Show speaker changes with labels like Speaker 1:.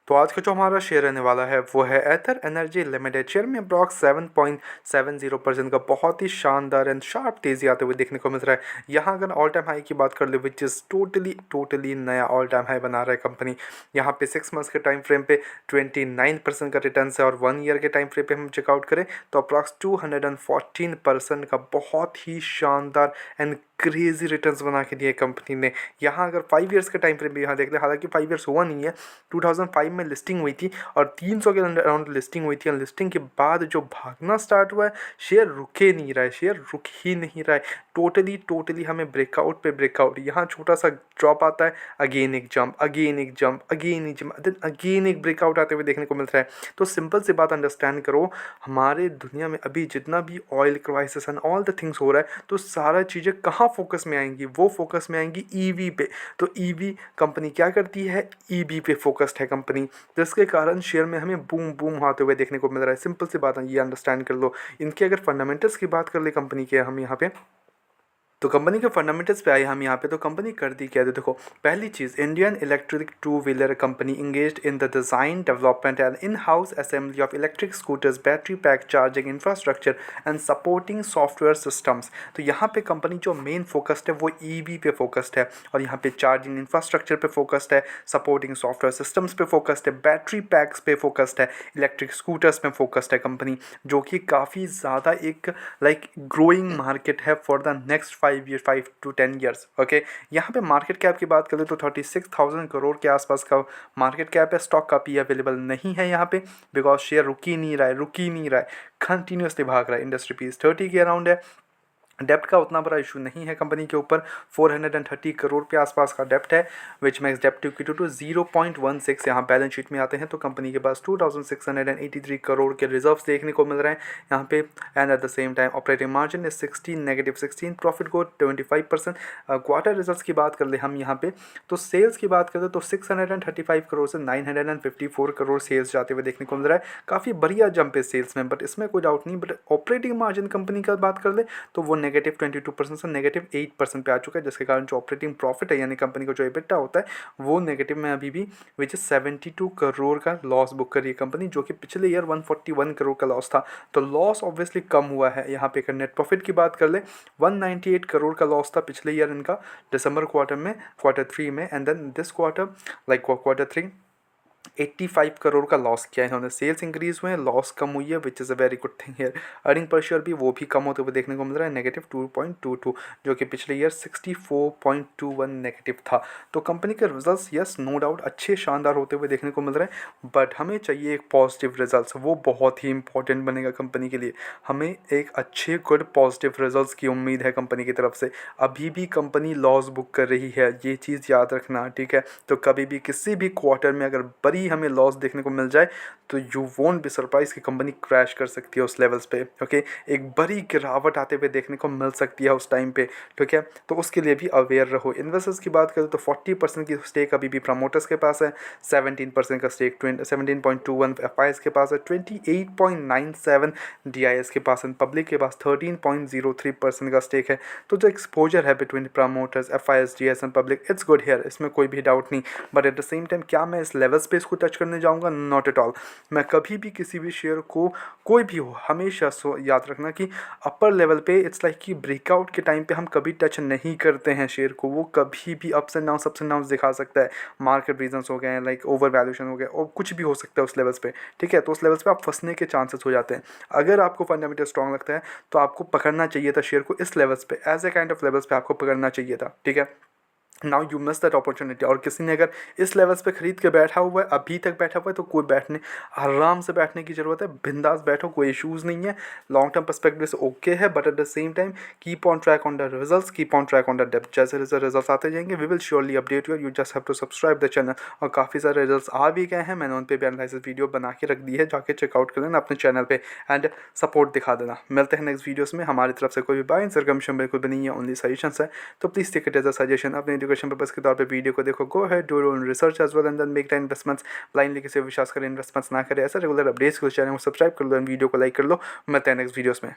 Speaker 1: तो आज का जो हमारा शेयर रहने वाला है वो है एथर एनर्जी लिमिटेड। शेयर में अप्रॉक्स 7.70% का बहुत ही शानदार एंड शार्प तेज़ी आते हुए देखने को मिल रहा है। यहाँ अगर ऑल टाइम हाई की बात कर ले विच इज़ टोटली नया ऑल टाइम हाई बना रहा है कंपनी। यहाँ पे 6 मंथ्स के टाइम फ्रेम पे 29% का रिटर्न है और 1 ईयर के टाइम फ्रेम पे हम चेकआउट करें तो अप्रॉक्स 214% का बहुत ही शानदार एंड क्रेजी रिटर्न्स बना के दिए कंपनी ने। यहाँ अगर 5 ईयर्स के टाइम फ्रेम भी यहाँ देख ले, हालांकि 5 ईयर्स हुआ नहीं है, 2005 में लिस्टिंग हुई थी और 300 के अराउंड लिस्टिंग हुई थी और लिस्टिंग के बाद जो भागना स्टार्ट हुआ है, शेयर रुके नहीं रहा है, शेयर रुक ही नहीं रहा है। टोटली हमें ब्रेकआउट पे ब्रेकआउट, यहाँ छोटा सा ड्रॉप आता है, अगेन एक जंप, अगेन एक जंप, अगेन एक जंप, देन अगेन एक ब्रेकआउट आते हुए देखने को मिल रहा है। तो सिंपल सी बात अंडरस्टैंड करो, हमारे दुनिया में अभी जितना भी oil crisis and all the things हो रहा है, तो सारा चीज़ें कहाँ फोकस में आएंगी, वो फोकस में आएंगी ईवी पे। तो ईवी कंपनी क्या करती है, ईवी पे फोकस्ड है कंपनी, जिसके कारण शेयर में हमें बूम बूम आते हुए देखने को मिल रहा है। सिंपल सी बात है, ये अंडरस्टैंड कर लो। इनके अगर फंडामेंटल्स की बात कर ले कंपनी के हम यहाँ पे, तो कंपनी के फंडामेंटल्स पे आए हम यहाँ पे, तो कंपनी करती क्या है, तो देखो पहली चीज़, Indian electric two wheeler company engaged in the design development and in house assembly of electric scooters, battery pack charging infrastructure and supporting software systems. तो यहाँ पे कंपनी जो मेन फोकस्ड है वो ईवी पे फोकस्ड है और यहाँ पे चार्जिंग इंफ्रास्ट्रक्चर पे फोकस्ड है, सपोर्टिंग सॉफ्टवेयर सिस्टम्स पे फोकस्ड है, बैटरी पैक्स पे फोकस्ड है, इलेक्ट्रिक स्कूटर्स पे फोकस्ड है कंपनी, जो कि काफ़ी ज़्यादा एक ग्रोइंग मार्केट है for the next 5 to 10 years. Okay, यहाँ पे मार्केट कैप की बात करें तो 36,000 करोड़ के आसपास का मार्केट कैप है। स्टॉक काफ़ी अवेलेबल नहीं है यहाँ पे, बिकॉज शेयर रुक ही नहीं रहा है, कंटिन्यूसली भाग रहा है। इंडस्ट्री पीस 30 के अराउंड है। डेप्ट का उतना बड़ा इशू नहीं है कंपनी के ऊपर, 430 करोड़ के आसपास का डेप्ट है, विच मेक्स डेप्ट टू इक्विटी टू 0.16। यहाँ बैलेंस शीट में आते हैं तो कंपनी के पास 2683 करोड़ के रिजर्व्स देखने को मिल रहे हैं यहाँ पे। And eight the same time operating margin is -16, profit growth 25%। Quarter results की बात कर ले हम यहाँ पे, तो सेल्स की बात करें तो 635 करोड़ से 954 करोड़ सेल्स जाते हुए देखने को मिल रहा है। काफ़ी बढ़िया जंप है सेल्स में, बट इसमें कोई डाउट नहीं। बट ऑपरेटिंग मार्जिन कंपनी का बात कर ले तो वो -22% से -8% पे आ चुका है, जिसके कारण जो ऑपरेटिंग प्रॉफिट है यानी कंपनी का जो एबिटा होता है वो नेगेटिव में अभी भी, विच इज 72 करोड़ का लॉस बुक करी है कंपनी, जो कि पिछले ईयर 141 करोड़ का लॉस था। तो लॉस ऑब्वियसली कम हुआ है यहाँ पे। अगर नेट प्रॉफिट की बात कर ले, 198 करोड़ का लॉस था पिछले ईयर इनका दिसंबर क्वार्टर 3 में, and then this quarter quarter 3 85 crore का लॉस किया है इन्होंने। सेल्स इंक्रीज हुए हैं, लॉस कम हुई है, which is a very good thing here. Earning per share भी वो भी कम होते हुए देखने को मिल रहा है, -2.22, जो कि पिछले ईयर 64.21 नेगेटिव था। तो कंपनी के रिजल्ट्स यस नो डाउट अच्छे शानदार होते हुए देखने को मिल रहे हैं, बट हमें चाहिए एक पॉजिटिव रिजल्ट्स, वो बहुत ही इंपॉर्टेंट बनेगा कंपनी के लिए। हमें एक अच्छे गुड पॉजिटिव रिजल्ट्स की उम्मीद है कंपनी की तरफ से। अभी भी कंपनी लॉस बुक कर रही है, ये चीज़ याद रखना, ठीक है। तो कभी भी किसी भी क्वार्टर में अगर बड़ी हमें लॉस देखने को मिल जाए तो यू वोंट बी सरप्राइज कि कंपनी क्रैश कर सकती है उस लेवल्स पे। ओके, एक बड़ी गिरावट आते हुए देखने को मिल सकती है उस टाइम पे, ठीक है। तो उसके लिए भी अवेयर रहो। इन्वेस्टर्स की बात करें तो 40% की स्टेक अभी भी प्रमोटर्स के पास है, 17% का स्टेक 17.21 एफ के पास है, 28.97 DIS के पास है, पब्लिक के पास 13.03% का स्टेक है। तो जो एक्सपोजर है between promoters, FIS, GS and public, it's good here, इसमें कोई भी डाउट नहीं। But at the same time क्या मैं इस लेवल्स पे इसको टच करने जाऊंगा? Not at all. मैं कभी भी किसी भी शेयर को, कोई भी हो, हमेशा याद रखना कि अपर लेवल पे इट्स लाइक कि ब्रेकआउट के टाइम पे हम कभी टच नहीं करते हैं शेयर को। वो कभी भी अप्स एंड डाउन्स दिखा सकता है, मार्केट रीजंस हो गए, लाइक ओवर वैल्यूएशन हो गया, और कुछ भी हो सकता है उस लेवल्स पे, ठीक है। तो उस लेवल्स पे आप फंसने के चांसेस हो जाते हैं। अगर आपको फंडामेंटल स्ट्रॉन्ग लगता है तो आपको पकड़ना चाहिए था शेयर को इस लेवल्स पे, as a kind of levels पे आपको पकड़ना चाहिए था, ठीक है। Now you miss that opportunity. और किसी ने अगर इस लेवल्स पे खरीद के बैठा हुआ है, अभी तक बैठा हुआ है, तो कोई बैठने, आराम से बैठने की ज़रूरत है, बिंदास बैठो, कोई इशूज़ नहीं है। लॉन्ग टर्म पर्सपेक्टिव से ओके है, but at the same time keep on track on the results, keep on track on the depth. जैसे रिजल्ट्स आते जाएंगे we will surely update you just have to subscribe the channel. और काफ़ी सारे results आ भी गए हैं, मैंने उन पर भी एनालिसिस वीडियो बना के रख दी है, जाके चेकआउट कर लेना अपने चैनल पे एंड सपोर्ट दिखा देना। मिलते हैं नेक्स्ट वीडियोस में। हमारी तरफ से कोई भी बाय सरकमशन बिल्कुल भी नहीं है, ओनली सजेशंस है, तो please take it as a suggestion. अपने एजुकेशन पर्पस के तौर पे वीडियो को देखो, गो है do your research as well and then make the investments. Blindly किसी विश्वास करें, इन्वेस्टमेंट्स ना करें। ऐसा रेगुलर अपडेट्स को चैनल को सब्सक्राइब कर लो एंड वीडियो को लाइक कर लो। मिलते हैं नेक्स्ट वीडियोस में।